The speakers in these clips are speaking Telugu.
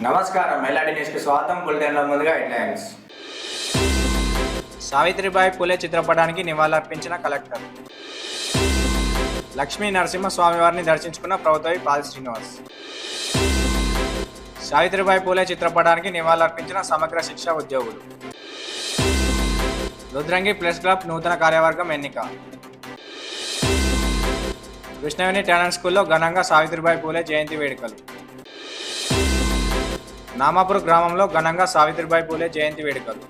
నమస్కారం ఎల్ఆర్డి న్యూస్కి స్వాగతం. బులెటిన్లో ముందుగా హెడ్లైన్స్. సావిత్రిబాయి పూలే చిత్రపటానికి నివాళులర్పించిన కలెక్టర్. లక్ష్మీ నరసింహస్వామివారిని దర్శించుకున్న ప్రభుత్వ పాల్ శ్రీనివాస్. సావిత్రిబాయి పూలే చిత్రపటానికి నివాళులర్పించిన సమగ్ర శిక్ష ఉద్యోగులు. రుద్రంగి ప్రెస్ క్లబ్ నూతన కార్యవర్గం ఎన్నిక. కృష్ణవేణి టాలెంట్ స్కూల్లో ఘనంగా సావిత్రిబాయి పూలే జయంతి వేడుకలు. నామాపూర్ గ్రామంలో ఘనంగా సావిత్రిబాయి పూలే జయంతి వేడుకలు.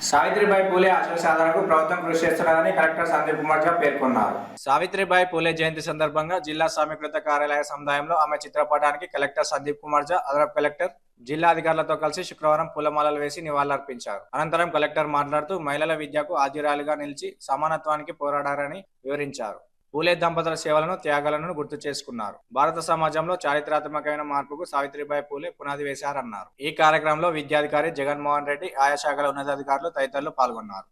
సావిత్రిబాయి పూలే ఆశయ సాధనకు ప్రభుత్వం కృషి చేస్తున్నదని కలెక్టర్ సందీప్ కుమార్ ఝా పేర్కొన్నారు. సావిత్రిబాయి పూలే జయంతి సందర్భంగా జిల్లా సమీకృత కార్యాలయ సముదాయంలో ఆమె చిత్రపటానికి కలెక్టర్ సందీప్ కుమార్ ఝా, అదనపు కలెక్టర్, జిల్లా అధికారులతో కలిసి శుక్రవారం పూలమాలలు వేసి నివాళులర్పించారు. అనంతరం కలెక్టర్ మాట్లాడుతూ మహిళల విద్యకు ఆద్యురాలిగా నిలిచి సమానత్వానికి పోరాడారని వివరించారు. పూలే దంపతుల సేవలను, త్యాగాలను గుర్తు చేసుకున్నారు. భారత సమాజంలో చారిత్రాత్మకమైన మార్పుకు సావిత్రిబాయి పూలే పునాది వేశారన్నారు. ఈ కార్యక్రమంలో విద్యాధికారి జగన్మోహన్ రెడ్డి, ఆయా శాఖల ఉన్నతాధికారులు తదితరులు పాల్గొన్నారు.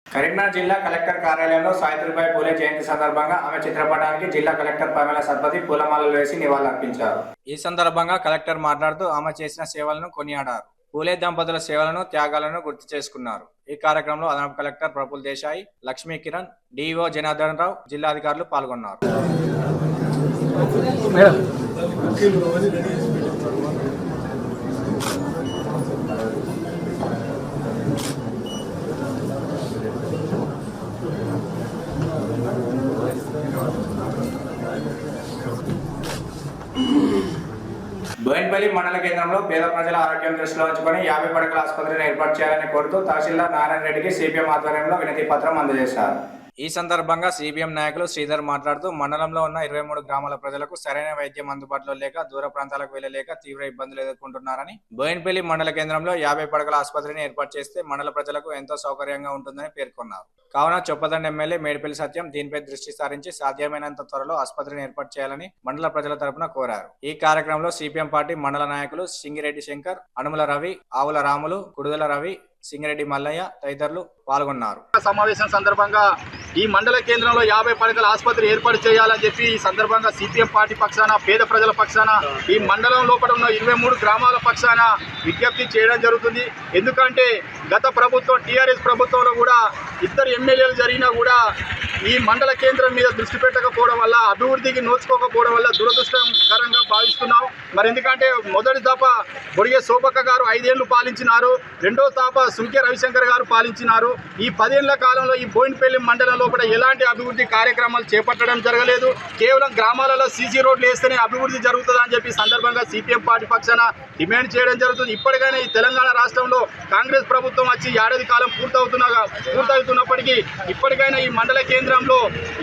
కరీంనగర్ జిల్లా కలెక్టర్ కార్యాలయంలో సావిత్రిబాయి పూలే జయంతి సందర్భంగా ఆమె చిత్రపటానికి జిల్లా కలెక్టర్ పమేలా సత్పతి పూలమాలలు వేసి నివాళులర్పించారు. ఈ సందర్భంగా కలెక్టర్ మాట్లాడుతూ ఆమె చేసిన సేవలను కొనియాడారు. పూలే దంపతుల సేవలను, త్యాగాలను గుర్తు చేసుకున్నారు. ఈ కార్యక్రమంలో అదనపు కలెక్టర్ ప్రఫుల్ దేశాయి, లక్ష్మీ కిరణ్, డిఓ జనార్దన్ రావు, జిల్లా అధికారులు పాల్గొన్నారు. బోయిన్పల్లి మండల కేంద్రంలో పేద ప్రజల ఆరోగ్యం దృష్టిలో ఉంచుకొని 50 పడకల ఆసుపత్రిని ఏర్పాటు చేయాలని కోరుతూ తహసీల్దార్ నారాయణ రెడ్డికి సిపిఎం ఆధ్వర్యంలో వినతి పత్రం అందజేశారు. ఈ సందర్భంగా సిపిఎం నాయకులు శ్రీధర్ మాట్లాడుతూ మండలంలో ఉన్న 23 గ్రామాల ప్రజలకు సరైన వైద్యం అందుబాటులో లేక దూర ప్రాంతాలకు వెళ్లలేక తీవ్ర ఇబ్బందులు ఎదుర్కొంటున్నారని, బోయిన్పల్లి మండల కేంద్రంలో 50 పడకల ఆసుపత్రిని ఏర్పాటు చేస్తే మండల ప్రజలకు ఎంతో సౌకర్యంగా ఉంటుందని పేర్కొన్నారు. కావున చొప్పదండి ఎమ్మెల్యే మేడిపల్లి సత్యం దీనిపై దృష్టి సారించి సాధ్యమైనంత త్వరలో ఆసుపత్రిని ఏర్పాటు చేయాలని మండల ప్రజల తరపున కోరారు. ఈ కార్యక్రమంలో సిపిఎం పార్టీ మండల నాయకులు సింగిరెడ్డి శంకర్, అనుముల రవి, ఆవుల రాములు, కుడుదల రవి, సింగిరెడ్డి మల్లయ్య తదితరులు పాల్గొన్నారు. సమావేశం సందర్భంగా ఈ మండల కేంద్రంలో 50 పడకల ఆసుపత్రి ఏర్పాటు చేయాలని చెప్పి ఈ సందర్భంగా సిపిఎం పార్టీ పక్షాన, పేద ప్రజల పక్షాన, ఈ మండలం లోపల ఉన్న 23 గ్రామాల పక్షాన విజ్ఞప్తి చేయడం జరుగుతుంది. ఎందుకంటే గత ప్రభుత్వం, టీఆర్ఎస్ ప్రభుత్వంలో కూడా ఇద్దరు ఎమ్మెల్యేలు జరిగినా కూడా ఈ మండల కేంద్రం మీద దృష్టి పెట్టకపోవడం వల్ల, అభివృద్ధికి నోచుకోకపోవడం వల్ల దురదృష్టకరంగా భావిస్తున్నాం. మరి ఎందుకంటే మొదటి దఫ బొడిగే శోభక్క గారు 5 ఏళ్లు పాలించినారు, రెండో దఫ సుంకే రవిశంకర్ గారు పాలించినారు. ఈ 10 ఏళ్ల కాలంలో ఈ బోయిన్పల్లి మండలంలో కూడా ఎలాంటి అభివృద్ధి కార్యక్రమాలు చేపట్టడం జరగలేదు. కేవలం గ్రామాలలో సీసీ రోడ్లు వేస్తేనే అభివృద్ధి జరుగుతుందని చెప్పి సందర్భంగా సిపిఎం పార్టీ పక్షాన డిమాండ్ చేయడం జరుగుతుంది. ఇప్పటికైనా ఈ తెలంగాణ రాష్ట్రంలో కాంగ్రెస్ ప్రభుత్వం వచ్చి ఏడాది కాలం పూర్తవుతున్నప్పటికీ ఇప్పటికైనా ఈ మండల కేంద్రంలో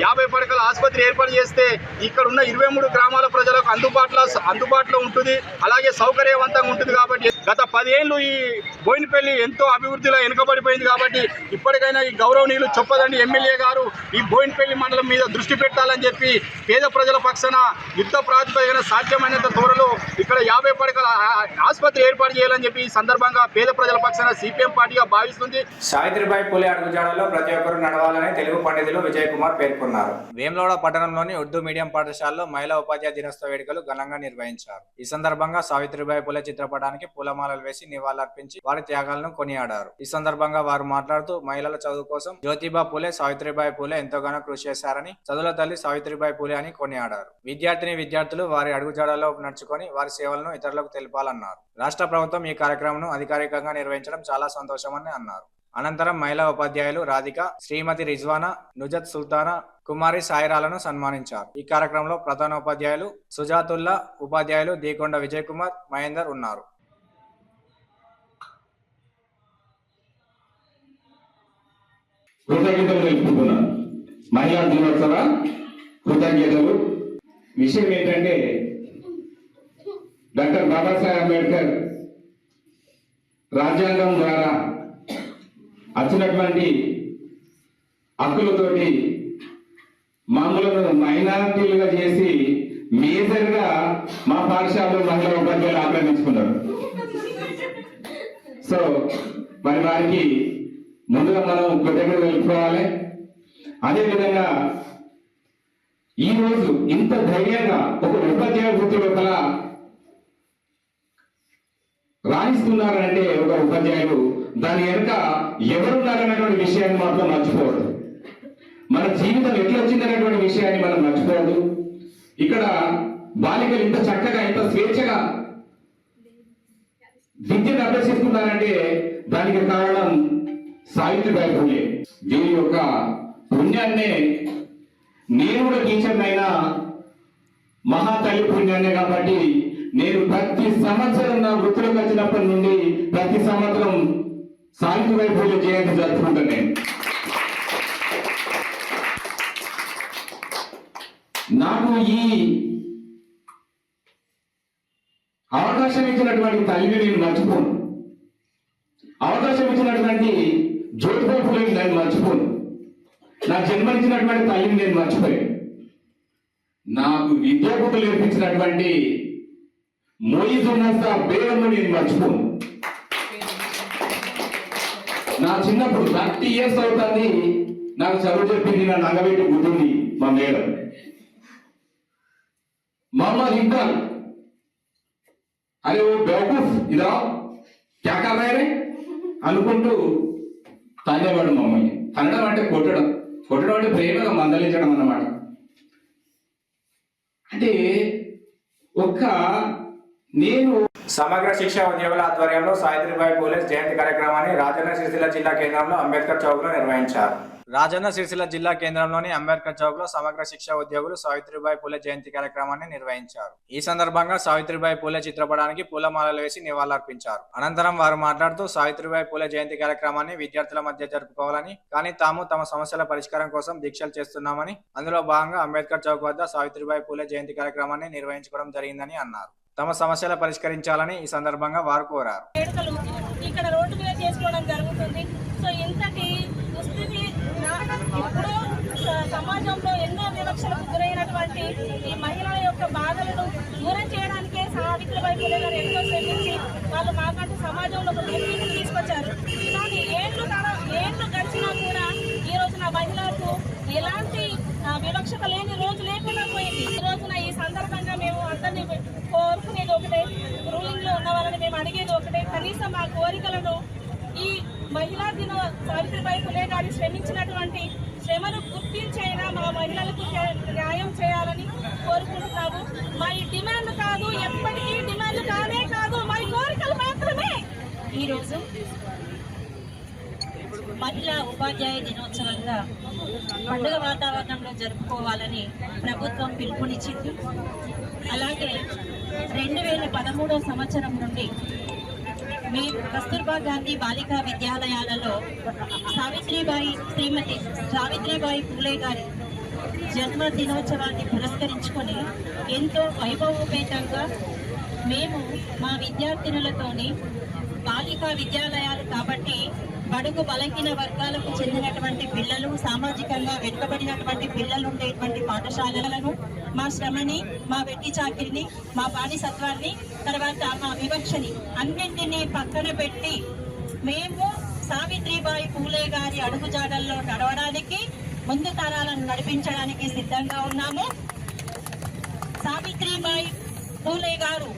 50 పడకల ఆసుపత్రి ఏర్పాటు చేస్తే ఇక్కడ ఉన్న 23 గ్రామాల ప్రజలకు అందుబాటులో ఉంటుంది, అలాగే సౌకర్యవంతంగా ఉంటుంది. కాబట్టి గత 10 ఏళ్ళు ఈ బోయినపల్లి ఎంతో అభివృద్ధిలో వెనుకబడిపోయింది. కాబట్టి ఇప్పటికైనా ఈ గౌరవనీయులు చొప్పదండి ఎమ్మెల్యే గారు ఈ బోయినపల్లి మండలం మీద దృష్టి పెట్టాలని చెప్పి పేద ప్రజల పక్షాన యుద్ధ ప్రాతిపదికన సాధ్యమైనంత త్వరలో ఇక్కడ 50 పడకల ఆసుపత్రి ఏర్పాటు చేయాలని చెప్పి ఈ సందర్భంగా పేద ప్రజల పక్షాన సిపిఎం పార్టీగా భావిస్తుంది. సావిత్రిబాయి పూలే అడుగుజాడలో ప్రతి ఒక్కరూ నడవాలని తెలుగు పండితులు విజయ్ కుమార్ పేర్కొన్నారు. వేములవాడ పట్టణంలోని ఉర్దూ మీడియం పాఠశాలలో మహిళా ఉపాధ్యాయ దినోత్సవ వేడుకలు ఘనంగా నిర్వహించారు. ఈ సందర్భంగా సావిత్రిబాయి పూలే చిత్రపటానికి పూల పూలమాలలు వేసి నివాళులర్పించి వారి త్యాగాలను కొనియాడారు. ఈ సందర్భంగా వారు మాట్లాడుతూ మహిళల చదువు కోసం జ్యోతిబా పూలే, సావిత్రిబాయి పూలే ఎంతగానో కృషి చేశారని, చదువుల తల్లి సావిత్రిబాయి పూలే అని కొనియాడారు. విద్యార్థులు వారి అడుగుజాడల్లో నడుచుకొని వారి సేవలను ఇతరులకు తెలపాలన్నారు. రాష్ట్ర ప్రభుత్వం ఈ కార్యక్రమం అధికారికంగా నిర్వహించడం చాలా సంతోషమని అన్నారు. అనంతరం మహిళా ఉపాధ్యాయులు రాధిక, శ్రీమతి రిజ్వానా, నుజత్ సుల్తానా, కుమారి సాయిరాలను సన్మానించారు. ఈ కార్యక్రమంలో ప్రధాన ఉపాధ్యాయులు సుజాతుల్లా, ఉపాధ్యాయులు దీకొండ విజయ్ కుమార్, మహేందర్ ఉన్నారు. కృతజ్ఞతలు తెలుపుతున్నాను. మహిళా దినోత్సవ కృతజ్ఞతలు. విషయం ఏంటంటే డాక్టర్ బాబాసాహెబ్ అంబేద్కర్ రాజ్యాంగం ద్వారా వచ్చినటువంటి హక్కులతోటి మామూలుగా మైనారిటీలుగా చేసి మేజర్గా మా పాఠశాలలో మహిళా ఉపాధ్యాయులు ఆక్రమించుకున్నారు. సో మరి వారికి ముందుగా మనం కృతజ్ఞతలు తెలుపుకోవాలి. అదేవిధంగా ఈరోజు ఇంత ధైర్యంగా ఒక ఉపాధ్యాయ వృత్తి లోపల రాణిస్తున్నారంటే ఒక ఉపాధ్యాయులు దాని వెనుక ఎవరున్నారనేటువంటి విషయాన్ని మాత్రం మర్చిపోవద్దు. మన జీవితం ఎట్లా వచ్చిందనేటువంటి విషయాన్ని మనం మర్చిపోవద్దు. ఇక్కడ బాలికలు ఇంత చక్కగా ఇంత స్వేచ్ఛగా విద్యను అభ్యసిస్తున్నారంటే దానికి కారణం సావిత్రిబాయి పూలే. దీని యొక్క పుణ్యాన్నే నేను కూడా టీచర్ అయినా మహాతల్లి పుణ్యాన్నే కాబట్టి నేను ప్రతి సంవత్సరం నా వృత్తిలోకి వచ్చినప్పటి నుండి ప్రతి సంవత్సరం సావిత్రిబాయి పూలే జయంతి జరుపుకుంటాను. నేను నాకు ఈ అవకాశం ఇచ్చినటువంటి తల్లిని నేను మర్చిపోను. అవకాశం ఇచ్చినటువంటి జ్యోతిబా పూలేని నేను మర్చిపోను. నా జన్మనిచ్చినటువంటి తల్లిని నేను మర్చిపోయాను. నాకు విద్యాబుద్ధులు నేర్పించినటువంటి మోయిజున్నస్తా బేగంను నేను మర్చిపోను. నా చిన్నప్పుడు 30 years అవుతుంది నాకు చదువు చెప్పింది నా నగబెట్టి గుర్తుంది మా మేడం మొహమ్మద్ ఇక్బాల్. అరే ఓ బేవకూఫ్ ఇదా క్యా కర్ రహే రే అనుకుంటూ తనేవాడు మమ్మల్ని. తనడం అంటే కొట్టడం అంటే ప్రేమగా మందలించడం అన్నమాట. అంటే నేను సమగ్ర శిక్ష ఉద్యోగుల ఆధ్వర్యంలో సావిత్రిబాయి పూలే జయంతి కార్యక్రమాన్ని రాజన్న సిరిసిల్ల జిల్లా కేంద్రంలో అంబేద్కర్ చౌక్ లో నిర్వహించారు. రాజన్న సిరిసిల్ల జిల్లా కేంద్రంలోని అంబేద్కర్ చౌక్ లో సమగ్ర శిక్ష ఉద్యోగులు సావిత్రిబాయి పూలే జయంతి కార్యక్రమాన్ని నిర్వహించారు. ఈ సందర్భంగా సావిత్రిబాయి పూలే చిత్రపటానికి పూలమాలలు వేసి నివాళులర్పించారు. అనంతరం వారు మాట్లాడుతూ సావిత్రిబాయి పూలే జయంతి కార్యక్రమాన్ని విద్యార్థుల మధ్య జరుపుకోవాలని, కానీ తాము తమ సమస్యల పరిష్కారం కోసం దీక్షలు చేస్తున్నామని, అందులో భాగంగా అంబేద్కర్ చౌక్ వద్ద సావిత్రిబాయి పూలే జయంతి కార్యక్రమాన్ని నిర్వహించుకోవడం జరిగిందని అన్నారు. తమ సమస్యలు పరిష్కరించాలని ఈ సందర్భంగా వారు కోరారు. ఇక్కడ రోడ్డు మీద చేసుకోవడం జరుగుతుంది. సో ఇంతటి దుస్థితి ఇప్పుడు సమాజంలో ఎన్నో వివక్షలకు గురైనటువంటి ఈ మహిళల యొక్క బాధలను దూరం చేయడానికే సావిత్రిబాయి పూలే గారు ఎంతో శ్రమించి వాళ్ళు మాకంటూ సమాజంలో ఒక గుర్తింపు తీసుకొచ్చారు. కానీ ఏళ్ళు గడిచినా కూడా ఈ రోజున మహిళలకు ఎలాంటి వివక్షత లేని రోజు లేకుండా పోయింది. ఈ రోజున ఈ సందర్భంగా మేము అందరినీ కోరుకునేది ఒకటే, రూలింగ్ లో ఉన్న వాళ్ళని మేము అడిగేది ఒకటే, కనీసం మా కోరికలను ఈ మహిళా దిన సావిత్రిబాయి పూలే గారి శ్రమించినటువంటి శ్రమను గుర్తించైనా మా మహిళలకు న్యాయం చేయాలని కోరుకుంటున్నాము. మా ఈ డిమాండ్ కాదు, ఎప్పటికీ డిమాండ్ కానే కాదు, మా కోరికలు మాత్రమే. ఈరోజు మహిళా ఉపాధ్యాయ దినోత్సవంగా పండుగ వాతావరణంలో జరుపుకోవాలని ప్రభుత్వం పిలుపునిచ్చింది. అలాగే 2013 సంవత్సరం నుండి మీ కస్తూర్బా గాంధీ బాలికా విద్యాలయాలలో శ్రీమతి సావిత్రిబాయి పూలే గారి జన్మ దినోత్సవాన్ని పురస్కరించుకొని ఎంతో వైభవోపేతంగా మేము మా విద్యార్థినులతోని బాలికా విద్యాలయాలు కాబట్టి బడుగు బలహీన వర్గాలకు చెందినటువంటి పిల్లలు, సామాజికంగా వెనుకబడినటువంటి పిల్లలు ఉండేటువంటి పాఠశాలలను మా శ్రమని, మా వెట్టి చాకిరిని, మా బానిసత్వాన్ని, తర్వాత మా వివక్షని అన్నింటినీ పక్కన పెట్టి మేము సావిత్రిబాయి పూలే గారి అడుగుజాడల్లో నడవడానికి, ముందు తరాలను నడిపించడానికి సిద్ధంగా ఉన్నాము. సావిత్రిబాయి పూలే గారు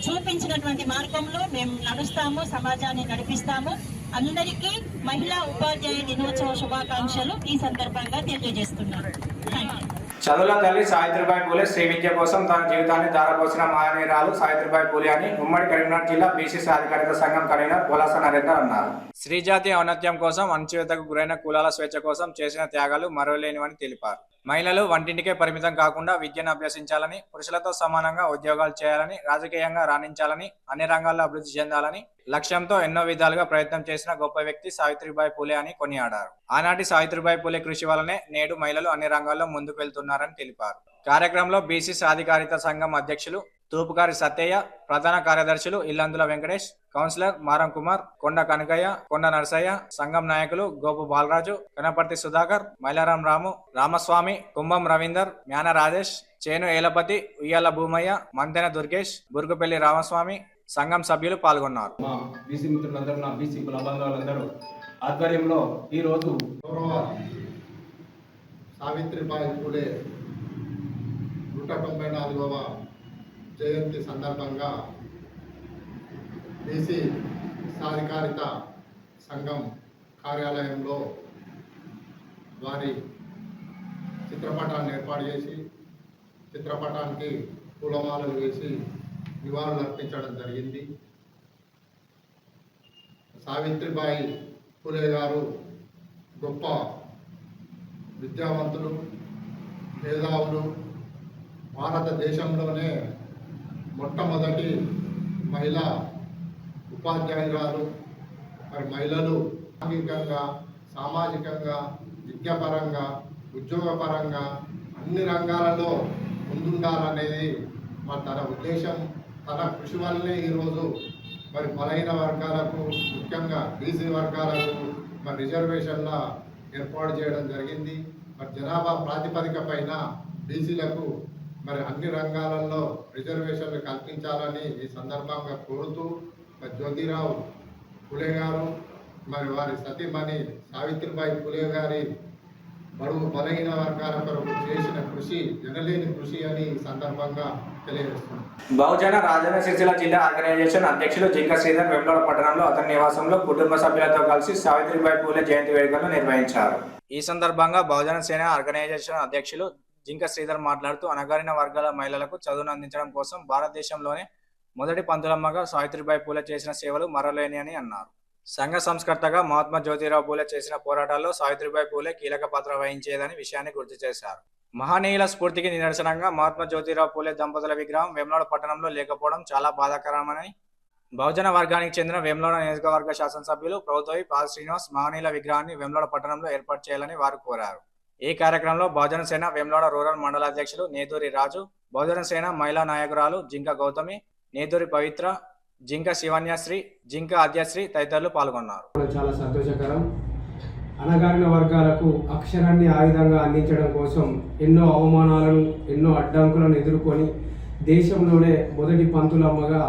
చూపించినటువంటి మార్గంలో మేము నడుస్తాము, సమాజాన్ని నడిపిస్తాము. అందరికీ మహిళా ఉపాధ్యాయ దినోత్సవ శుభాకాంక్షలు ఈ సందర్భంగా తెలియజేస్తున్నాను. Thank you. చదువుల తల్లి సావిత్రిబాయి పూలే శ్రీ విద్య కోసం తన జీవితాన్ని ధారపోసిన మహనీయురాలు సావిత్రిబాయి పూలే అని ఉమ్మడి కరీంనగర్ జిల్లా బీసీ సాధికారిత సంఘం కన్వీనర్ పోలాస నరేందర్ అన్నారు. స్త్రీజాతి ఔన్నత్యం కోసం, అణచివేతకు గురైన కులాల స్వేచ్ఛ కోసం చేసిన త్యాగాలు మరువలేనివని తెలిపారు. మహిళలు వంటింటికే పరిమితం కాకుండా విద్యను అభ్యసించాలని, పురుషులతో సమానంగా ఉద్యోగాలు చేయాలని, రాజకీయంగా రాణించాలని, అన్ని రంగాల్లో అభివృద్ధి చెందాలని లక్ష్యంతో ఎన్నో విధాలుగా ప్రయత్నం చేసిన గొప్ప వ్యక్తి సావిత్రిబాయి పూలే అని కొనియాడారు. ఆనాటి సావిత్రిబాయి పూలే కృషి వల్లనే నేడు మహిళలు అన్ని రంగాల్లో ముందుకు వెళ్తున్నారని తెలిపారు. కార్యక్రమంలో బీసీ సాధికారిత సంఘం అధ్యక్షులు తూపుకారి సత్తయ్య, ప్రధాన కార్యదర్శులు ఇల్లందుల వెంకటేష్, కౌన్సిలర్ మారం కుమార్, కొండ కనకయ్య, కొండ నరసయ్య, సంఘం నాయకులు గోపు బాలరాజు, కనపర్తి సుధాకర్, మైలారాం రాము, రామస్వామి, కుంభం రవీందర్, మ్యాన రాజేష్, చేను ఏలపతి, ఉయ్యాల భూమయ్య, మంతెన దుర్గేష్, బురుగుపల్లి రామస్వామి, సంఘం సభ్యులు పాల్గొన్నారు. మా బీసీ మిత్రులందరూ, నా బీసీ కుల బంధువులందరూ ఆధ్వర్యంలో ఈరోజు గౌరవ సావిత్రిబాయి పూలే 194వ జయంతి సందర్భంగా బీసీ సాధికారిత సంఘం కార్యాలయంలో వారి చిత్రపటాన్ని ఏర్పాటు చేసి చిత్రపటానికి పూలమాలలు వేసి నివాళులు అర్పించడం జరిగింది. సావిత్రిబాయి పూలే గారు గొప్ప విద్యావంతులు, మేధావులు, భారతదేశంలోనే మొట్టమొదటి మహిళా ఉపాధ్యాయురాలు. మరి మహిళలు సాంఘికంగా, సామాజికంగా, విద్యాపరంగా, ఉద్యోగపరంగా అన్ని రంగాలలో ముందుండాలనేది మరి తన ఉద్దేశం. తన కృషి వల్లనే ఈరోజు మరి బలహీన వర్గాలకు, ముఖ్యంగా బీసీ వర్గాలకు మరి రిజర్వేషన్ల ఏర్పాటు చేయడం జరిగింది. మరి జనాభా ప్రాతిపదిక పైన బీసీలకు మరి అన్ని రంగాలలో రిజర్వేషన్లు కల్పించాలని ఈ సందర్భంగా కోరుతూ మరి జ్యోతిరావు పూలే గారు మరి వారి సతీమణి సావిత్రిబాయి పూలే గారి బడుగు బలహీన వర్గాల కొరకు చేసిన కృషి ఎనలేని కృషి అని ఈ సందర్భంగా తెలియజేస్తున్నాను. బహుజన రాజన్న సిరిసిల్ల జిల్లా ఆర్గనైజేషన్ అధ్యక్షులు జింక శ్రీధర్ వెమ్లవాడ పట్టణంలో అతని నివాసంలో కుటుంబ సభ్యులతో కలిసి సావిత్రిబాయి పూలే జయంతి వేడుకలను నిర్వహించారు. ఈ సందర్భంగా బహుజన సేన ఆర్గనైజేషన్ అధ్యక్షులు జింక శ్రీధర్ మాట్లాడుతూ అణగారిన వర్గాల మహిళలకు చదువును అందించడం కోసం భారతదేశంలోనే మొదటి పంతులమ్మగా సావిత్రిబాయి పూలే చేసిన సేవలు మరలేని అని అన్నారు. సంఘ సంస్కర్తగా మహాత్మా జ్యోతిరావు పూలే చేసిన పోరాటాల్లో సావిత్రిబాయి పూలే కీలక పాత్ర వహించేదని విషయాన్ని గుర్తు చేశారు. మహనీయుల స్ఫూర్తికి నిదర్శనంగా మహాత్మా జ్యోతిరావు పూలే దంపతుల విగ్రహం వేములవాడ పట్టణంలో లేకపోవడం చాలా బాధాకరమని బహుజన వర్గానికి చెందిన వేములవాడ నియోజకవర్గ శాసనసభ్యులు ప్రభుత్వ పాల్ శ్రీనివాస్ మహనీయుల విగ్రహాన్ని వేములవాడ పట్టణంలో ఏర్పాటు చేయాలని వారు కోరారు. ఈ కార్యక్రమంలో బహుజన సేన వేములవాడ రూరల్ మండల అధ్యక్షులు నేదూరి రాజు, బహుజన సేన మహిళా నాయకురాలు జింక గౌతమి, నేదూరి పవిత్ర, జింక శివన్యశ్రీ, జింక ఆద్యశ్రీ తదితరులు పాల్గొన్నారు. చాలా సంతోషకరం. అణగారిన వర్గాలకు అక్షరాన్ని ఆయుధంగా అందించడం కోసం ఎన్నో అవమానాలను, ఎన్నో అడ్డంకులను ఎదుర్కొని దేశంలోనే మొదటి పంతులమ్మగా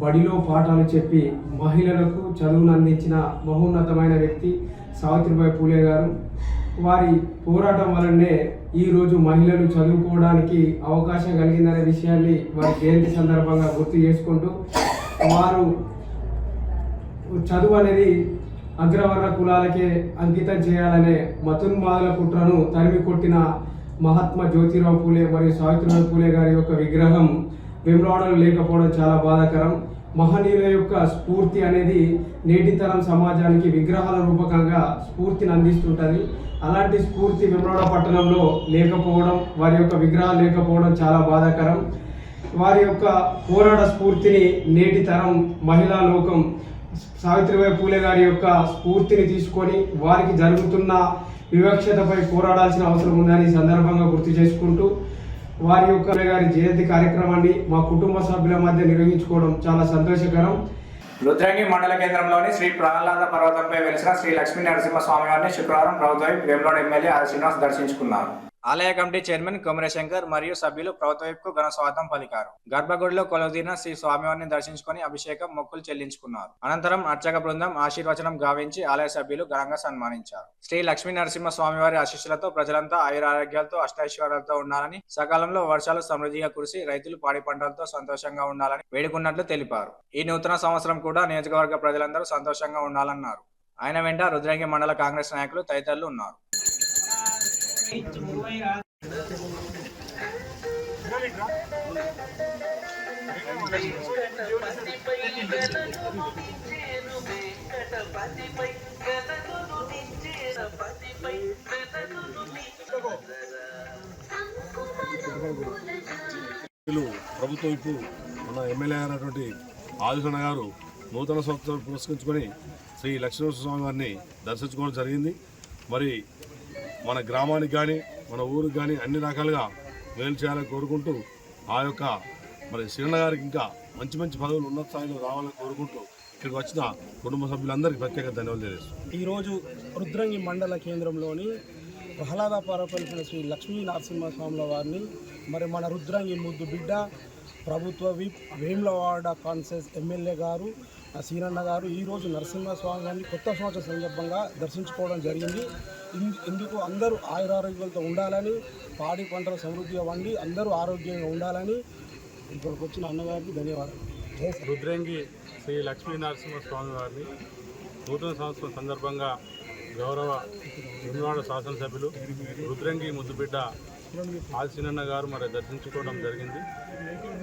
బడిలో పాఠాలు చెప్పి మహిళలకు చదువును అందించిన మహోన్నతమైన వ్యక్తి సావిత్రిబాయి పూలే గారు. వారి పోరాటం వలనే ఈరోజు మహిళలు చదువుకోవడానికి అవకాశం కలిగిందనే విషయాన్ని వారి జయంతి సందర్భంగా గుర్తు చేసుకుంటూ, వారు చదువు అనేది అగ్రవర్ణ కులాలకే అంకితం చేయాలనే మతున్మాదుల కుట్రను తరిమి కొట్టిన మహాత్మా జ్యోతిరావు పూలే మరియు సావిత్రిబాయి పూలే గారి యొక్క విగ్రహం వేములవాడలో లేకపోవడం చాలా బాధాకరం. మహనీయుల యొక్క స్ఫూర్తి అనేది నేటి తరం సమాజానికి విగ్రహాల రూపకంగా స్ఫూర్తిని అందిస్తుంటుంది. అలాంటి స్ఫూర్తి వేములవాడ పట్టణంలో లేకపోవడం, వారి యొక్క విగ్రహాలు లేకపోవడం చాలా బాధాకరం. వారి యొక్క పోరాట స్ఫూర్తిని నేటి తరం మహిళా లోకం సావిత్రిబాయి పూలే గారి యొక్క స్ఫూర్తిని తీసుకొని వారికి జరుగుతున్న వివక్షతపై పోరాడాల్సిన అవసరం ఉందని సందర్భంగా గుర్తు చేసుకుంటూ, వారి యొక్క గారి జయంతి కార్యక్రమాన్ని మా కుటుంబ సభ్యుల మధ్య నిర్వహించుకోవడం చాలా సంతోషకరం. రుద్రంగి మండల కేంద్రంలోని శ్రీ ప్రహ్లాద పర్వతంపై వెలిసిన శ్రీ లక్ష్మీ నరసింహ స్వామి వారిని శుక్రవారం ప్రభుత్వ వేములవాడ ఎమ్మెల్యే ఆర్ శ్రీనివాస్ దర్శించుకున్నారు. ఆలయ కమిటీ చైర్మన్ కొమరశంకర్ మరియు సభ్యులు ప్రభుత్వ వైపుకు ఘన స్వాగతం పలికారు. గర్భగుడిలో కొలువుదీరిన శ్రీ స్వామివారిని దర్శించుకుని అభిషేకం మొక్కులు చెల్లించుకున్నారు. అనంతరం అర్చక బృందం ఆశీర్వచనం గావించి ఆలయ సభ్యులు ఘనంగా సన్మానించారు. శ్రీ లక్ష్మీ నరసింహ స్వామివారి ఆశీస్సులతో ప్రజలంతా ఆయురారోగ్యాలతో అష్టైశ్వర్యాలతో ఉండాలని, సకాలంలో వర్షాలు సమృద్ధిగా కురిసి రైతులు పాడి పంటలతో సంతోషంగా ఉండాలని వేడుకున్నట్లు తెలిపారు. ఈ నూతన సంవత్సరం కూడా నియోజకవర్గ ప్రజలందరూ సంతోషంగా ఉండాలన్నారు. ఆయన వెంట రుద్రంగి మండల కాంగ్రెస్ నాయకులు తదితరులు ఉన్నారు. ప్రభుత్వం వైపు మన ఎమ్మెల్యే అయినటువంటి ఆదిశన్న గారు నూతన సంవత్సరం పురస్కరించుకొని శ్రీ లక్ష్మీనరసింహస్వామి వారిని దర్శించుకోవడం జరిగింది. మరి మన గ్రామానికి కానీ మన ఊరికి కానీ అన్ని రకాలుగా మేలు చేయాలని కోరుకుంటూ ఆ యొక్క మరి శ్రీరణ గారికి ఇంకా మంచి మంచి పదవులు ఉన్నత స్థాయిలో రావాలని కోరుకుంటూ ఇక్కడికి వచ్చిన కుటుంబ సభ్యులందరికీ ప్రత్యేక ధన్యవాదాలు తెలియజేస్తున్నాను. ఈరోజు రుద్రంగి మండల కేంద్రంలోని ప్రహ్లాదపురపల్లి శ్రీ లక్ష్మీ నరసింహస్వాముల వారిని మరి మన రుద్రంగి ముద్దు బిడ్డ ప్రభుత్వ విప్ వేములవాడ కాన్సెస్ ఎమ్మెల్యే గారు సీనన్న గారు ఈరోజు నరసింహస్వామి వారిని కొత్త సంవత్సరం సందర్భంగా దర్శించుకోవడం జరిగింది. ఇందుకు అందరూ ఆయురారోగ్యాలతో ఉండాలని, పాడి పంటలు సమృద్ధిగా వండి అందరూ ఆరోగ్యంగా ఉండాలని ఇక్కడికి వచ్చిన అన్నగారికి ధన్యవాదాలు. రుద్రంగి శ్రీ లక్ష్మీ నరసింహస్వామి వారిని నూతన సంవత్సరం సందర్భంగా గౌరవ వేములవాడ శాసనసభ్యులు రుద్రంగి ముద్దుబిడ్డ ఆదిశన్న గారు మరి దర్శించుకోవడం జరిగింది.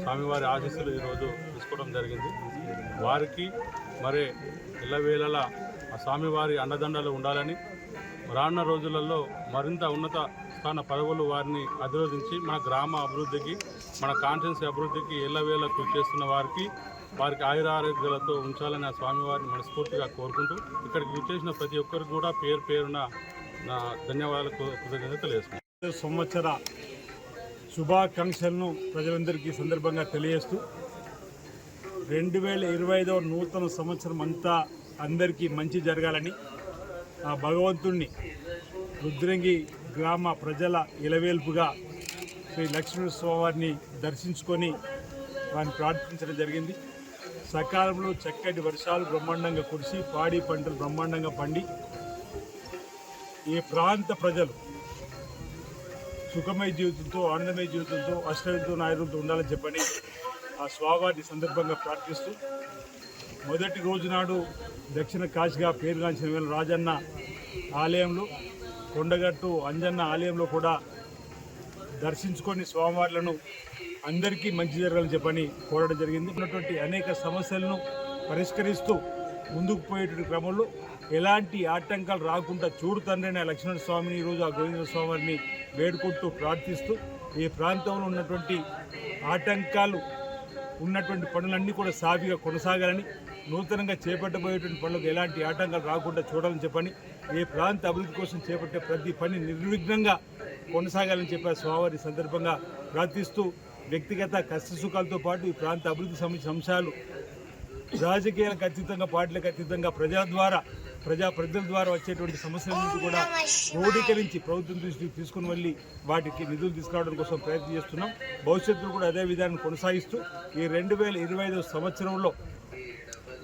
స్వామివారి ఆశీస్సులు ఈరోజు తీసుకోవడం జరిగింది. వారికి మరి ఇళ్ళవేళలా ఆ స్వామివారి అండదండలు ఉండాలని, రానున్న రోజులలో మరింత ఉన్నత స్థాన పదవులు వారిని అభివృద్ధించి మన గ్రామ అభివృద్ధికి, మన కాన్స్టిట్యున్సీ అభివృద్ధికి ఎల్లవేళ కృషి చేస్తున్న వారికి ఆయురారోగ్యాలతో ఉంచాలని ఆ స్వామివారిని మనస్ఫూర్తిగా కోరుకుంటూ ఇక్కడికి విచ్చేసిన ప్రతి ఒక్కరికి కూడా పేరు పేరున నా ధన్యవాదాలు కృతజ్ఞతలు తెలియజేస్తున్నాను. సంవత్సర శుభాకాంక్షలను ప్రజలందరికీ సందర్భంగా తెలియజేస్తూ 2025 నూతన సంవత్సరం అంతా అందరికీ మంచి జరగాలని ఆ భగవంతుణ్ణి రుద్రంగి గ్రామ ప్రజల ఇలవేల్పుగా శ్రీ లక్ష్మీస్వామివారిని దర్శించుకొని వారిని ప్రార్థించడం జరిగింది. సకాలంలో చక్కటి వర్షాలు బ్రహ్మాండంగా కురిసి పాడి పంటలు బ్రహ్మాండంగా పండి ఈ ప్రాంత ప్రజలు సుఖమయ జీవితంతో, ఆనందమయ జీవితంతో, అష్టంతో ఆయుర్తో ఉండాలని చెప్పని ఆ స్వామివారిని సందర్భంగా ప్రార్థిస్తూ మొదటి రోజు నాడు దక్షిణ కాశీగా పేరుగాంచిన రాజన్న ఆలయంలో, కొండగట్టు అంజన్న ఆలయంలో కూడా దర్శించుకొని స్వామివార్లను అందరికీ మంచి జరగాలని చెప్పని కోరడం జరిగింది. ఉన్నటువంటి అనేక సమస్యలను పరిష్కరిస్తూ ముందుకు పోయేటువంటి క్రమంలో ఎలాంటి ఆటంకాలు రాకుండా చూడు తండ్రి లక్ష్మణ స్వామిని ఈరోజు ఆ గోవింద స్వామిని వేడుకుంటూ ప్రార్థిస్తూ ఈ ప్రాంతంలో ఉన్నటువంటి ఆటంకాలు ఉన్నటువంటి పనులన్నీ కూడా సాఫీగా కొనసాగాలని, నూతనంగా చేపట్టబోయేటువంటి పనులకు ఎలాంటి ఆటంకాలు రాకుండా చూడాలని చెప్పని, ఈ ప్రాంత అభివృద్ధి కోసం చేపట్టే ప్రతి పని నిర్విఘ్నంగా కొనసాగాలని చెప్పి స్వామివారి సందర్భంగా ప్రార్థిస్తూ వ్యక్తిగత కష్టసుఖాలతో పాటు ఈ ప్రాంత అభివృద్ధి సంబంధించిన అంశాలు రాజకీయాలకు అతీతంగా, పార్టీలకు అతీతంగా ప్రజల ద్వారా వచ్చేటువంటి సమస్యల నుంచి కూడా క్రోడీకరించి ప్రభుత్వం దృష్టికి తీసుకుని వెళ్ళి వాటికి నిధులు తీసుకురావడం కోసం ప్రయత్నం చేస్తున్నాం. భవిష్యత్తులో కూడా అదే విధానం కొనసాగిస్తూ ఈ 2025 సంవత్సరంలో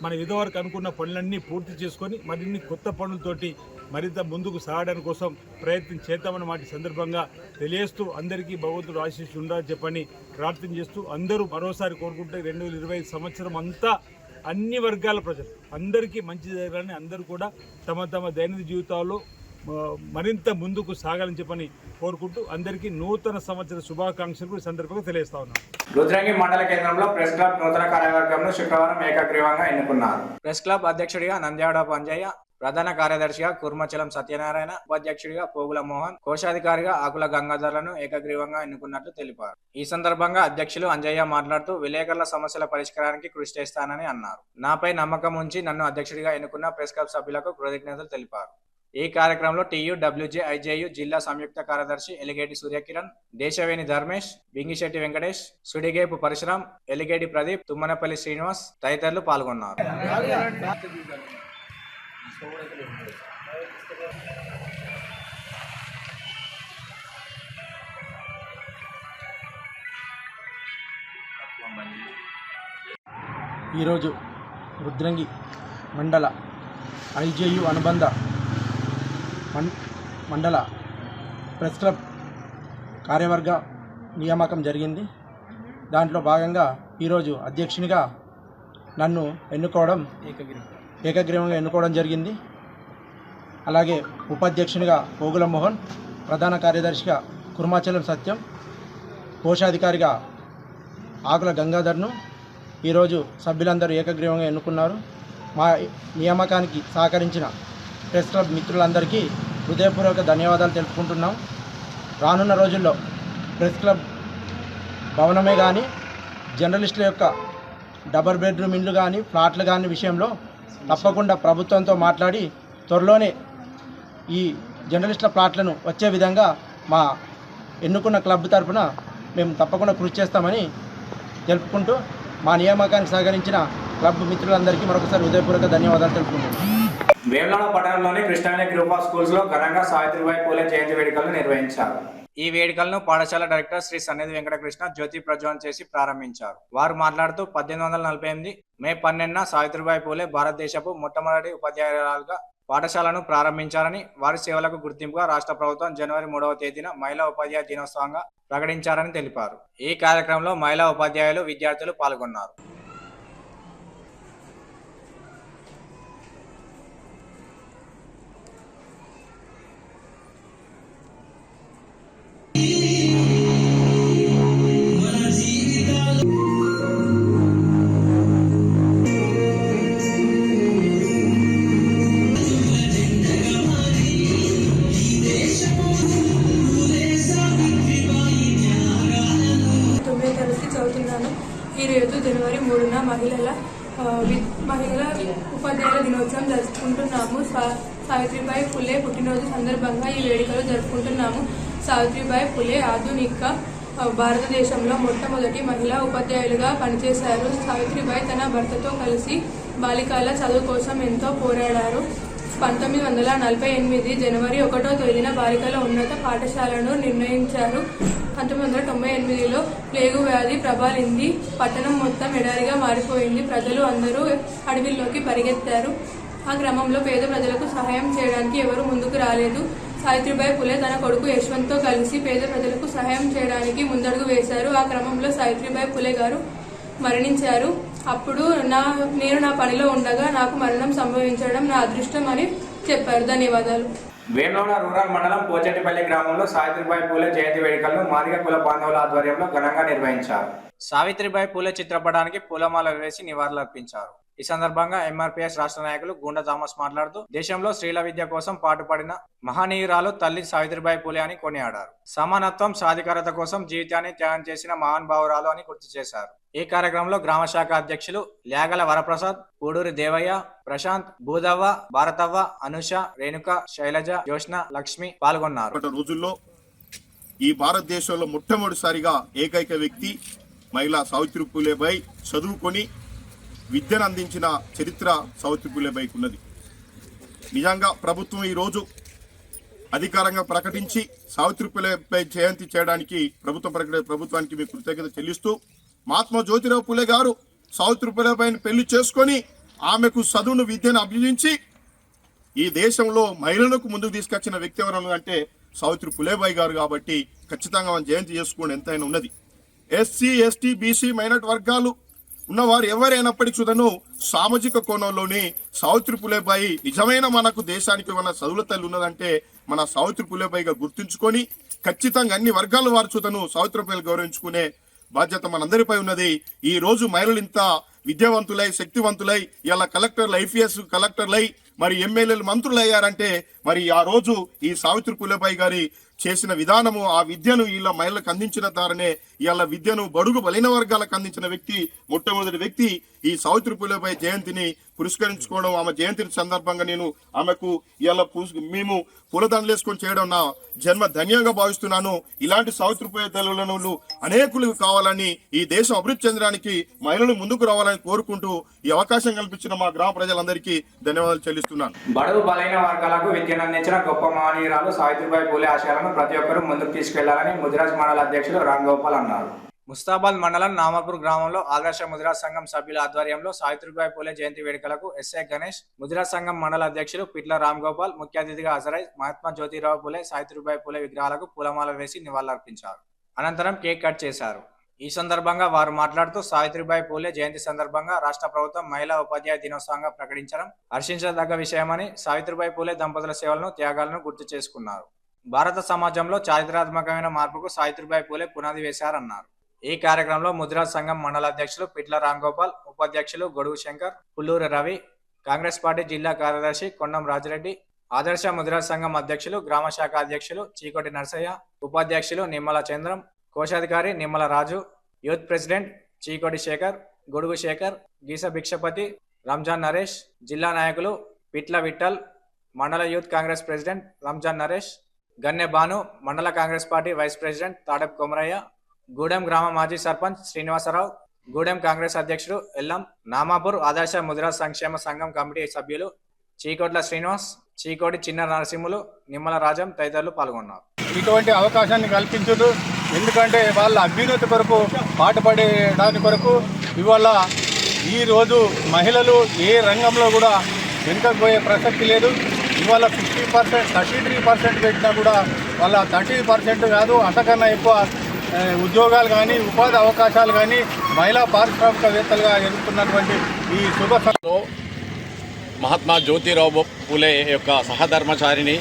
మనం ఇదివరకు అనుకున్న పనులన్నీ పూర్తి చేసుకొని మరిన్ని కొత్త పనులతోటి మరింత ముందుకు సాగడానికి కోసం ప్రయత్నం చేద్దామని మాట సందర్భంగా తెలియజేస్తూ అందరికీ భగవంతుడు ఆశీస్సులు ఉండాలని చెప్పని ప్రార్థన చేస్తూ అందరూ మరోసారి కోరుకుంటే 2025 సంవత్సరం అంతా అన్ని వర్గాల ప్రజలు అందరికీ మంచి జరగాలని, అందరూ కూడా తమ దైనందిన జీవితాల్లో మరింత ముందుకు సాగాలని చెప్పని కోరుకుంటూ అందరికీ నూతన సంవత్సర శుభాకాంక్షలు సందర్భంగా తెలియజేస్తా ఉన్నాను. రుద్రంగి మండల కేంద్రంలో ప్రెస్ క్లబ్ నూతన కార్యవర్గంను శుక్రవారం ఏకగ్రీవంగా ఎన్నుకున్నారు. ప్రెస్ క్లబ్ అధ్యక్షుడిగా నంద్యాడ పంజయ్య, ప్రధాన కార్యదర్శిగా కుర్మచలం సత్యనారాయణ, ఉపాధ్యక్షుడిగా పోగుల మోహన్, కోశాధికారిగా ఆకుల గంగాధర్లను ఏకగ్రీవంగా ఎన్నుకున్నట్లు తెలిపారు. ఈ సందర్భంగా అధ్యక్షులు అంజయ్య మాట్లాడుతూ విలేకరుల సమస్యల పరిష్కారానికి కృషి చేస్తానని అన్నారు. నాపై నమ్మకం ఉంచి నన్ను అధ్యక్షుడిగా ఎన్నుకున్న ప్రెస్ క్లబ్ సభ్యులకు కృతజ్ఞతలు తెలిపారు. ఈ కార్యక్రమంలో TUWJ IJU జిల్లా సంయుక్త కార్యదర్శి ఎలిగేటి సూర్యకిరణ్, దేశవేణి ధర్మేష్, బింగిశెట్టి వెంకటేష్, సుడిగేపు పరశురాం, ఎలిగేటి ప్రదీప్, తుమ్మనపల్లి శ్రీనివాస్ తదితరులు పాల్గొన్నారు. ఈరోజు రుద్రంగి మండల ఐజేయు అనుబంధ మండల ప్రెస్ క్లబ్ కార్యవర్గ నియామకం జరిగింది. దాంట్లో భాగంగా ఈరోజు అధ్యక్షునిగా నన్ను ఏకగ్రీవంగా ఎన్నుకోవడం జరిగింది. అలాగే ఉపాధ్యక్షునిగా పోగుల మోహన్, ప్రధాన కార్యదర్శిగా కుర్మాచలం సత్యం, కోశాధికారిగా ఆకుల గంగాధర్ను ఈరోజు సభ్యులందరూ ఏకగ్రీవంగా ఎన్నుకున్నారు. మా నియామకానికి సహకరించిన ప్రెస్ క్లబ్ మిత్రులందరికీ హృదయపూర్వక ధన్యవాదాలు తెలుపుకుంటున్నాం. రానున్న రోజుల్లో ప్రెస్ క్లబ్ భవనమే కానీ, జర్నలిస్టుల యొక్క డబుల్ బెడ్రూమ్ ఇండ్లు కానీ, ఫ్లాట్లు కానీ విషయంలో తప్పకుండా ప్రభుత్వంతో మాట్లాడి త్వరలోనే ఈ జర్నలిస్టుల ప్లాట్లను వచ్చే విధంగా మా ఎన్నుకున్న క్లబ్ తరఫున మేము తప్పకుండా కృషి చేస్తామని తెలుపుకుంటూ మా నియామకానికి సహకరించిన క్లబ్ మిత్రులందరికీ మరొకసారి హృదయపూర్వక ధన్యవాదాలు తెలుపుకుంటున్నాం. వేములవాడ పట్టణంలోని కృష్ణవేణి గ్రూప్ ఆఫ్ స్కూల్స్ లో ఘనంగా సావిత్రిబాయి పూలే జయంతి వేడుకలను నిర్వహించారు. ఈ వేడుకలను పాఠశాల డైరెక్టర్ శ్రీ సన్నిధి వెంకటకృష్ణ జ్యోతి ప్రజ్వలన చేసి ప్రారంభించారు. వారు మాట్లాడుతూ 1848 మే 12న సావిత్రిబాయి పూలే భారతదేశపు మొట్టమొదటి ఉపాధ్యాయురాలుగా పాఠశాలను ప్రారంభించారని, వారి సేవలకు గుర్తింపుగా రాష్ట్ర ప్రభుత్వం జనవరి 3వ తేదీన మహిళా ఉపాధ్యాయ దినోత్సవంగా ప్రకటించారని తెలిపారు. ఈ కార్యక్రమంలో మహిళా ఉపాధ్యాయులు, విద్యార్థులు పాల్గొన్నారు. ఈరోజు జనవరి 3న మహిళల ఉపాధ్యాయుల దినోత్సవం జరుపుకుంటున్నాము. సావిత్రిబాయి ఫులే పుట్టినరోజు సందర్భంగా ఈ వేడుకలు జరుపుకుంటున్నాము. సావిత్రిబాయి ఫులే ఆధునిక భారతదేశంలో మొట్టమొదటి మహిళా ఉపాధ్యాయులుగా పనిచేశారు. సావిత్రిబాయి తన భర్తతో కలిసి బాలికల చదువు కోసం ఎంతో పోరాడారు. 1948 జనవరి 1వ తేదీన బాలికల ఉన్నత పాఠశాలను నిర్ణయించారు. 1998లో ప్లేగు వ్యాధి ప్రబలింది. పట్టణం మొత్తం ఎడారిగా మారిపోయింది. ప్రజలు అందరూ అడవిల్లోకి పరిగెత్తారు. ఆ క్రమంలో పేద ప్రజలకు సహాయం చేయడానికి ఎవరు ముందుకు రాలేదు. సావిత్రిబాయి ఫులే తన కొడుకు యశ్వంత్తో కలిసి పేద ప్రజలకు సహాయం చేయడానికి ముందడుగు వేశారు. ఆ క్రమంలో సావిత్రిబాయి ఫులే గారు మరణించారు. అప్పుడు నేను నా పనిలో ఉండగా నాకు మరణం సంభవించడం నా అదృష్టం అని చెప్పారు. ధన్యవాదాలు. వేములవాడ రూరల్ మండలం పోచెట్టిపల్లి గ్రామంలో సావిత్రిబాయి పూలే జయంతి వేడుకలను మాదిగ కుల బాంధవుల ఆధ్వర్యంలో ఘనంగా నిర్వహించారు. సావిత్రిబాయి పూలే చిత్రపటానికి పూలమాలలు వేసి నివాళులర్పించారు. ఈ సందర్భంగా ఎంఆర్పీఎస్ రాష్ట్ర నాయకులు గుండా థామస్ మాట్లాడుతూ దేశంలో స్త్రీల విద్య కోసం పాటుపడిన మహనీయురాలు తల్లి సావిత్రిబాయి పూలే అని కొనియాడారు. సమానత్వం, సాధికారత కోసం జీవితాన్ని త్యాగం చేసిన మహానుభావురాలు అని గుర్తు చేశారు. ఈ కార్యక్రమంలో గ్రామ శాఖ అధ్యక్షులు ల్యాగల వరప్రసాద్, పూడూరి దేవయ్య, ప్రశాంత్, భూదవ్వ, భారతవ్వ, అనుష, రేణుక, శైలజ, జ్యోష్ణ, లక్ష్మి పాల్గొన్నారు. రోజుల్లో ఈ భారతదేశంలో మొట్టమొదటిసారిగా ఏకైక వ్యక్తి మహిళా సావిత్రి పూలేబాయి చదువుకొని విద్యను అందించిన చరిత్ర సావిత్రి పూలేబాయికి ఉన్నది. నిజంగా ప్రభుత్వం ఈరోజు అధికారంగా ప్రకటించి సావిత్రి పూలేబాయి జయంతి చేయడానికి ప్రభుత్వానికి మీ కృతజ్ఞత చెల్లిస్తూ, మహాత్మా జ్యోతిరావు పూలే గారు సావిత్రి పూలేబాయిని పెళ్లి చేసుకొని ఆమెకు చదువును, విద్యను అభ్యసించి ఈ దేశంలో మహిళలకు ముందుకు తీసుకొచ్చిన వ్యక్తి ఎవరు అంటే సావిత్రి పూలేబాయి గారు. కాబట్టి ఖచ్చితంగా మనం జయంతి చేసుకోవడం ఎంతైనా ఉన్నది. ఎస్సీ, ఎస్టీ, బీసీ, మైనార్టీ వర్గాలు ఉన్నవారు ఎవరైనప్పటికీ చూడను సామాజిక కోణంలోని సావిత్రి పూలేబాయి నిజమైన మనకు దేశానికి మన చదువుల తల్లి ఉన్నదంటే మన సావిత్రి పూలేబాయిగా గుర్తుంచుకొని ఖచ్చితంగా అన్ని వర్గాల వారు చూడను సావిత్రి పూలేని గౌరవించుకునే బాధ్యత మనందరిపై ఉన్నది. ఈ రోజు మహిళలు ఇంత విద్యావంతులై, శక్తివంతులై, ఇలా కలెక్టర్లు, ఐపీఎస్ కలెక్టర్లై, మరి ఎమ్మెల్యేలు, మంత్రులు అయ్యారంటే మరి ఆ రోజు ఈ సావిత్రి పూలేబాయి గారి చేసిన విధానము, ఆ విద్యను ఇలా మహిళలకు అందించిన ద్వారానే ఇవాళ విద్యను బడుగు బలైన వర్గాలకు అందించిన వ్యక్తి, మొట్టమొదటి వ్యక్తి ఈ సావిత్రి పూలేబాయి జయంతిని పురస్కరించుకోవడం. ఆమె జయంతిని సందర్భంగా నేను ఆమెకు ఇలా మేము పూలదండలు వేసుకొని చేయడం నా జన్మ ధన్యంగా భావిస్తున్నాను. ఇలాంటి సావిత్రి పూలే తల్లులను అనేకులు కావాలని, ఈ దేశం అభివృద్ధి చెందడానికి మహిళలు ముందుకు రావాలని కోరుకుంటూ ఈ అవకాశం కల్పించిన మా గ్రామ ప్రజలందరికీ ధన్యవాదాలు చెల్లిస్తున్నాను. బడుగు బలైన వర్గాలకు విద్యను అందించిన గొప్ప మహనీయురాలు సావిత్రిబాయి పూలే ఆశయాలను ప్రతి ఒక్కరూ ముందుకు తీసుకెళ్లాలని ముదిరాజ్ మండల అధ్యక్షులు రామ్ గోపాల్ అన్నారు. ముస్తాబాద్ మండలం నామాపూర్ గ్రామంలో ఆదర్శ ముద్రా సంఘం సభ్యుల ఆధ్వర్యంలో సావిత్రిబాయి పూలే జయంతి వేడుకలకు ఎస్ఐ గణేష్, ముద్రా సంఘం మండల అధ్యక్షులు పిట్ల రామ్ గోపాల్ ముఖ్య అతిథిగా హాజరై మహాత్మా జ్యోతిరావు పూలే, సావిత్రిబాయి పూలే విగ్రహాలకు పూలమాల వేసి నివాళులర్పించారు. అనంతరం కేక్ కట్ చేశారు. ఈ సందర్భంగా వారు మాట్లాడుతూ సావిత్రిబాయి పూలే జయంతి సందర్భంగా రాష్ట్ర ప్రభుత్వం మహిళా ఉపాధ్యాయ దినోత్సవంగా ప్రకటించడం హర్షించదగ్గ విషయమని, సావిత్రిబాయి పూలే దంపతుల సేవలను, త్యాగాలను గుర్తు చేసుకున్నారు. భారత సమాజంలో చారిత్రాత్మకమైన మార్పుకు సావిత్రిబాయి పూలే పునాది వేశారన్నారు. ఈ కార్యక్రమంలో ముద్రా సంఘం మండల అధ్యక్షులు పిట్ల రామ్ గోపాల్, ఉపాధ్యక్షులు గొడుగు శంకర్, పుల్లూరు రవి, కాంగ్రెస్ పార్టీ జిల్లా కార్యదర్శి కొండం రాజిరెడ్డి, ఆదర్శ ముద్రా సంఘం అధ్యక్షులు, గ్రామ శాఖ అధ్యక్షులు చీకోటి నర్సయ్య, ఉపాధ్యక్షులు నిమ్మల చంద్రం, కోశాధికారి నిమ్మల రాజు, యూత్ ప్రెసిడెంట్ చీకోటి శేఖర్, గొడుగు శేఖర్, గీస భిక్షపతి, రంజాన్ నరేష్, జిల్లా నాయకులు పిట్ల విఠల్, మండల యూత్ కాంగ్రెస్ ప్రెసిడెంట్ రంజాన్ నరేష్, గన్నె భాను, మండల Congress party vice president Tadap Komaraiah, Gudem గ్రామ మాజీ సర్పంచ్ శ్రీనివాసరావు, గూడెం కాంగ్రెస్ అధ్యక్షుడు ఎల్లం, నామాపూర్ ఆదర్శ ముద్రా సంక్షేమ సంఘం కమిటీ సభ్యులు చీకోట్ల శ్రీనివాస్, చీకోటి చిన్న నరసింహులు, నిమ్మల రాజం తదితరులు పాల్గొన్నారు. ఇటువంటి అవకాశాన్ని కల్పించదు, ఎందుకంటే వాళ్ళ అభ్యున్నతి కొరకు పాటుపడేదాని కొరకు ఇవాళ ఈరోజు మహిళలు ఏ రంగంలో కూడా వెనుకపోయే ప్రసక్తి లేదు. ఇవాళ 50%, 33% పెట్టినా కూడా వాళ్ళ 30% కాదు అంతకన్నా ఎక్కువ ఉద్యోగాలు కానీ ఉపాధి అవకాశాలు కానీ మహిళా పారిశ్రామికవేత్తలుగా ఎదుగుతున్నటువంటి ఈ శుభ సమయంలో మహాత్మా జ్యోతిరావు పూలే యొక్క సహధర్మచారిణి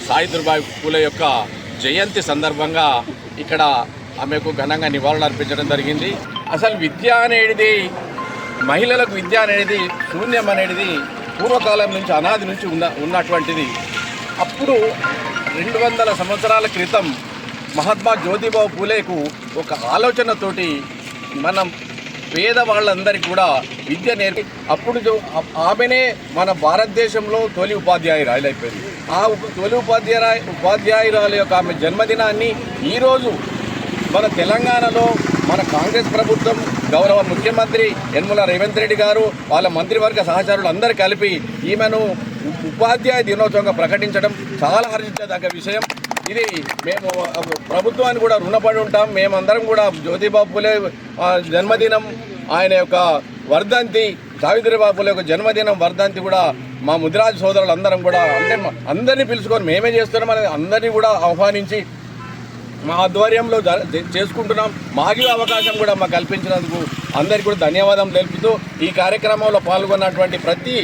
సావిత్రిబాయి పూలే యొక్క జయంతి సందర్భంగా ఇక్కడ ఆమెకు ఘనంగా నివాళులు అర్పించడం జరిగింది. అసలు విద్య అనేది, మహిళలకు విద్య అనేది శూన్యం అనేది పూర్వకాలం నుంచి అనాది నుంచి ఉన్నటువంటిది. అప్పుడు 200 సంవత్సరాల క్రితం మహాత్మా జ్యోతిరావు పూలేకు ఒక ఆలోచనతోటి మనం పేదవాళ్ళందరికీ కూడా విద్య నేర్పి అప్పుడు ఆమెనే మన భారతదేశంలో తొలి ఉపాధ్యాయురాలు అయిపోయింది. ఆ తొలి ఉపాధ్యాయురాలు యొక్క ఆమె జన్మదినాన్ని ఈరోజు మన తెలంగాణలో మన కాంగ్రెస్ ప్రభుత్వం, గౌరవ ముఖ్యమంత్రి యనమల రేవంత్ రెడ్డి గారు, వాళ్ళ మంత్రివర్గ సహచరులు అందరూ కలిపి ఈమెను ఉపాధ్యాయ దినోత్సవంగా ప్రకటించడం చాలా హర్షించదగ్గ విషయం. ఇది మేము ప్రభుత్వాన్ని కూడా రుణపడి ఉంటాం. మేమందరం కూడా జ్యోతిబాబు పూలే జన్మదినం, ఆయన యొక్క వర్ధంతి, సావిత్రిబాయి పూలే యొక్క జన్మదినం వర్ధంతి కూడా మా ముదిరాజు సోదరులు అందరం కూడా అంటే అందరినీ పిలుచుకొని మేమే చేస్తున్నాం అనేది అందరినీ కూడా ఆహ్వానించి మా ఆధ్వర్యంలో చేసుకుంటున్నాం. మాకు అవకాశం కూడా మాకు కల్పించినందుకు అందరికీ కూడా ధన్యవాదాలు తెలుపుతూ ఈ కార్యక్రమంలో పాల్గొన్నటువంటి ప్రతి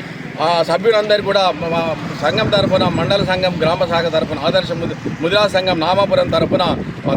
సభ్యులందరూ కూడా మా సంఘం తరఫున, మండల సంఘం, గ్రామ శాఖ తరఫున, ఆదర్శ ముద్రా సంఘం నామాపురం తరఫున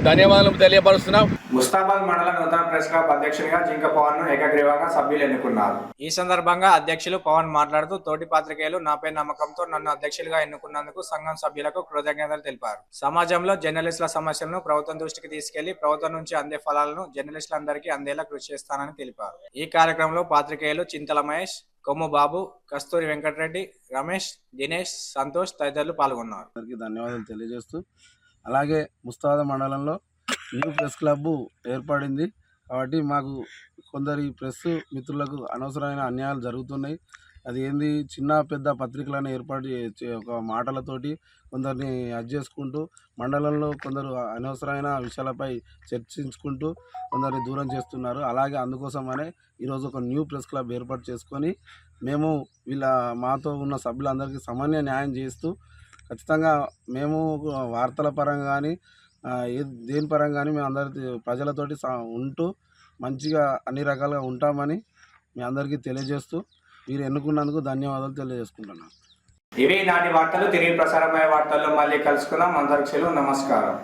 ధన్యవాదాలు తెలియపరుస్తున్నాం. ముస్తాబాద్ మండల నూతన ప్రెస్ క్లబ్ అధ్యక్షునిగా జింక పవన్ ను ఏకగ్రీవంగా సభ్యులు ఎన్నుకున్నారు. ఈ సందర్భంగా అధ్యక్షులు పవన్ మాట్లాడుతూ తోటి పాత్రికేయులు నాపై నమ్మకంతో నన్ను అధ్యక్షులుగా ఎన్నుకున్నందుకు సంఘం సభ్యులకు కృతజ్ఞతలు తెలిపారు. సమాజంలో జర్నలిస్టుల సమస్యలను ప్రభుత్వం దృష్టికి తీసుకెళ్లి ప్రభుత్వం నుంచి అందే ఫలాలను జర్నలిస్టులందరికీ అందేలా కృషి చేస్తానని తెలిపారు. ఈ కార్యక్రమంలో పాత్రికేయులు చింతల మహేష్, కొమ్ము బాబు, కస్తూరి వెంకటరెడ్డి, రమేష్, దినేష్, సంతోష్ తదితరులు పాల్గొన్నారు. ధన్యవాదాలు తెలియజేస్తూ, అలాగే ముస్తాబాద్ మండలంలో న్యూ ప్రెస్ క్లబ్ ఏర్పడింది కాబట్టి మాకు కొందరి ప్రెస్ మిత్రులకు అనవసరమైన అన్యాయాలు జరుగుతున్నాయి. అది ఏంది, చిన్న పెద్ద పత్రికలను ఏర్పాటు ఒక మాటలతోటి కొందరిని చేసుకుంటూ మండలంలో కొందరు అనవసరమైన విషయాలపై చర్చించుకుంటూ కొందరిని దూరం చేస్తున్నారు. అలాగే అందుకోసమనే ఈరోజు ఒక న్యూ ప్రెస్ క్లబ్ ఏర్పాటు చేసుకొని మేము మాతో ఉన్న సభ్యులందరికీ సామాన్య న్యాయం చేస్తూ ఖచ్చితంగా మేము వార్తల పరంగా కానీ దేని పరంగా కానీ మేము అందరి ప్రజలతోటి ఉంటూ మంచిగా అన్ని రకాలుగా ఉంటామని మీ అందరికీ తెలియజేస్తూ మీరు ఎన్నుకున్నందుకు ధన్యవాదాలు తెలియజేసుకుంటున్నాను. ఇవి నాటి వార్తలు. తిరిగి ప్రసారమయ్యే వార్తల్లో మళ్ళీ కలుసుకుందాం. అందరికీ సెలవు. నమస్కారం.